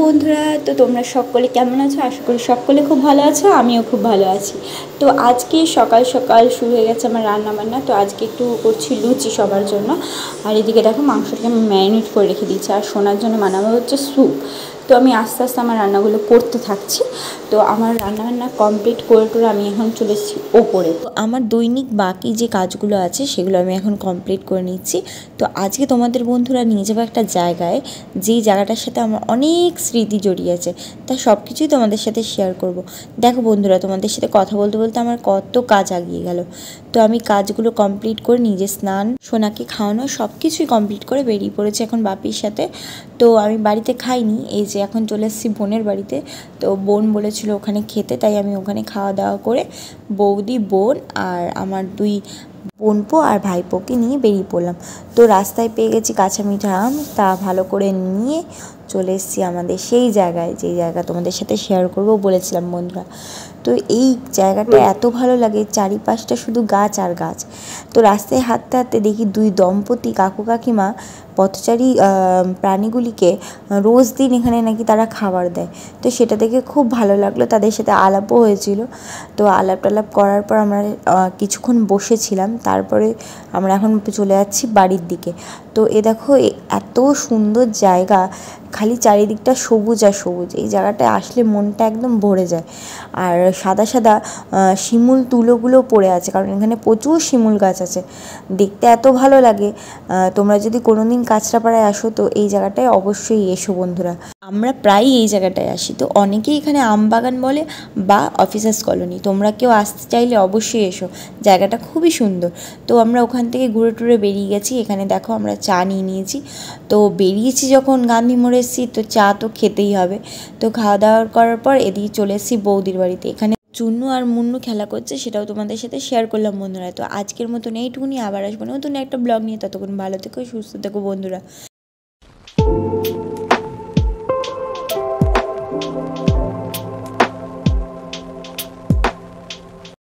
বন্ধুরা, তো তোমরা সকলে কেমন আছো? আশা করি সকলে খুব ভালো আছো, আমিও খুব ভালো আছি। তো আজকে সকাল সকাল শুরু হয়ে গেছে আমার রান্নাবান্না। তো আজকে একটু করছি লুচি সবার জন্য। আর এদিকে দেখো মাংসটাকে আমি ম্যারিনেট করে রেখে দিচ্ছি, আর সোনার জন্য বানাবো হচ্ছে স্যুপ। তো আমি আস্তে আস্তে আমার রান্নাগুলো করতে থাকছি। তো আমার রান্নাবান্না কমপ্লিট করে টোরে আমি এখন চলে এসেছি ওপরে। তো আমার দৈনিক বাকি যে কাজগুলো আছে সেগুলো আমি এখন কমপ্লিট করে নিচ্ছি। তো আজকে তোমাদের বন্ধুরা নিয়ে যাবো একটা জায়গায়, যেই জায়গাটার সাথে আমার অনেক স্মৃতি জড়িয়ে আছে। তা সব কিছুই তোমাদের সাথে শেয়ার করব। দেখো বন্ধুরা, তোমাদের সাথে কথা বলতে বলতে আমার কত কাজ আগিয়ে গেল। তো আমি কাজগুলো কমপ্লিট করে নিজে স্নান, সোনাকে খাওয়ানো সব কিছুই কমপ্লিট করে বেরিয়ে পড়েছি এখন বাপির সাথে। তো আমি বাড়িতে খাইনি, এই যে এখন চলে এসেছি বোনের বাড়িতে। তো বোন বলেছিল ওখানে খেতে, তাই আমি ওখানে খাওয়া দাওয়া করে বৌদি, বোন আর আমার দুই বোনপো আর ভাইপোকে নিয়ে বেরিয়ে পড়লাম। তো রাস্তায় পেয়ে গেছি কাঁচা মিঠা আম, তা ভালো করে নিয়ে চলে এসেছি আমাদের সেই জায়গায়, যেই জায়গা তোমাদের সাথে শেয়ার করবো বলেছিলাম বন্ধুরা। তো এই জায়গাটা এত ভালো লাগে, চারিপাশটা শুধু গাছ আর গাছ। তো রাস্তায় হাঁটতে হাঁটতে দেখি দুই দম্পতি কাকু কাকিমা পথচারী প্রাণীগুলিকে রোজ দিন এখানে নাকি তারা খাবার দেয়। তো সেটা দেখে খুব ভালো লাগলো, তাদের সাথে আলাপও হয়েছিল। তো আলাপ টালাপ করার পর আমরা কিছুক্ষণ বসেছিলাম, তারপরে আমরা এখন চলে যাচ্ছি বাড়ির দিকে। তো এ দেখো এত সুন্দর জায়গা, খালি চারিদিকটা সবুজ আর সবুজ। এই জায়গাটায় আসলে মনটা একদম ভরে যায়। আর সাদা সাদা শিমুল তুলোগুলো পড়ে আছে, কারণ এখানে প্রচুর শিমুল গাছ আছে, দেখতে এত ভালো লাগে। তোমরা যদি কোনো দিন কাঁচরাপাড়ায় আসো তো এই জায়গাটায় অবশ্যই এসো বন্ধুরা। আমরা প্রায়ই এই জায়গাটায় আসি। তো অনেকেই এখানে আমবাগান বলে বা অফিসার্স কলোনি, তোমরা কেউ আসতে চাইলে অবশ্যই এসো, জায়গাটা খুবই সুন্দর। তো আমরা ওখান থেকে ঘুরে টুরে বেরিয়ে গেছি। এখানে দেখো আমরা চা নিয়ে নিয়েছি। তো বেরিয়েছি যখন গান্ধী মোড়ে এসেছি, তো চা তো খেতেই হবে। তো খাওয়া দাওয়া করার পর এদিকে চলে এসেছি বৌদির বাড়িতে। এখানে চুন্নু আর মুন্নু খেলা করছে, সেটাও তোমাদের সাথে শেয়ার করলাম বন্ধুরা। তো আজকের মতন এইটুকুনি, আবার আসবো নতুন একটা ব্লগ নিয়ে। ততক্ষণ ভালো থেকো, সুস্থ থেকো বন্ধুরা।